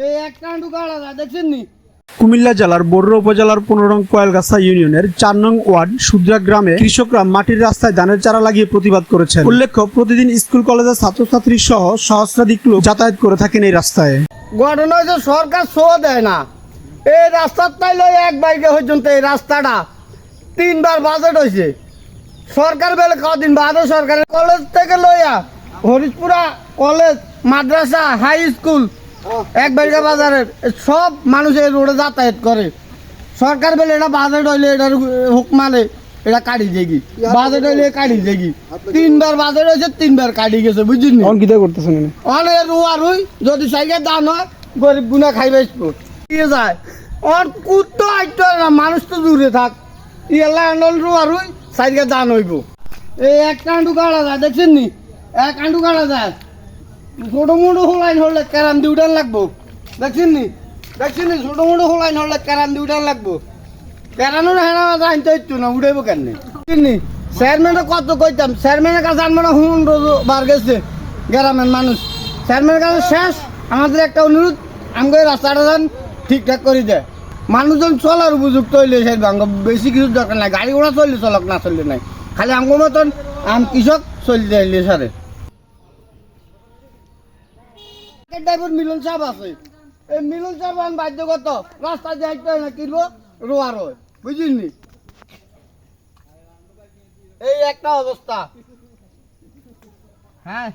এই একটা ঢুকাড়া যায় দেখছেন নি? কুমিল্লা জেলার বড়ুয়া উপজেলার 15 নং কোয়েলগাছা ইউনিয়নের 4 নং ওয়ার্ড সুদ্রা গ্রামে কৃষকরা মাটির রাস্তায় ধানের চারা লাগিয়ে প্রতিবাদ করেছেন। উল্লেখ্য, প্রতিদিন স্কুল কলেজের ছাত্রছাত্রী সহ সহস্রাধিক লোক যাতায়াত করে থাকেন এই রাস্তায়। ঘটনা হয়েছে সরকার শো দেয় না। এই রাস্তার তাই লই এক বাইকে পর্যন্ত এই রাস্তাটা 3বার বাজেট হয়েছে। সরকার বেলে কদিন বাদে সরকারের কলেজ থেকে লইয়া হরিশপুরা কলেজ মাদ্রাসা হাই স্কুল এক বাইকা বাজারের সব মানুষ এই রোডে যাতায়াত করে। সরকার বেলে এটা বাজেট হইলে এটার হুক মানে এটা কাটি দেগি, বাজেট হইলে কাটি দেগি। 3বার বাজেট হয়েছে, 3বার কাটি গেছে, বুঝলি? কিতা করতেছেন অনেক রুয়া রুই যদি সাইকেল দান হয় গরিব গুনা খাইবে দিয়ে যায়। অন কুত্তো আইতো না, মানুষ তো দূরে থাক ইয়াল্লা আন্ডল রুয়া রুই সাইকেল দান হইব। এই এক কান্ডু গাড়া যায় দেখছেন নি? এক কান্ডু গাড়া যায় ছোট মোটো হোলাইন হলে ক্যারাম দিয়ে উঠান লাগবো। দেখছেন নি? দেখছেন নি? ছোট মোটো হোলাইন হলে ক্যারাম দিয়ে উঠান লাগবো। ক্যারানোর হেনা জানতে হইতো না, উঠাইব কেন? বুঝলি? চেয়ারম্যানের কত কইতাম, চেয়ারম্যানের কাছে আনবো না, হুন বার গেছে গ্রামের মানুষ। চেয়ারম্যানের কাছে শেষ আমাদের একটা অনুরোধ, আমাকে রাস্তাটা যান ঠিকঠাক করে দেয়। মানুষজন চলার উপযুক্ত হইলে সেই ভাঙ্গ, বেশি কিছু দরকার নাই। গাড়ি ঘোড়া চললে চলক, না চললে নাই। খালি আমার মতন কৃষক চলতে হইলে সারে। ড্রাইভার মিলন সাহেব আছে, এই মিলন সাহেব আমি বাধ্যগত রাস্তা দিয়ে হাঁটতে হয় না, কিনবো রোয়ার হয়, বুঝলি? এই একটা অবস্থা। হ্যাঁ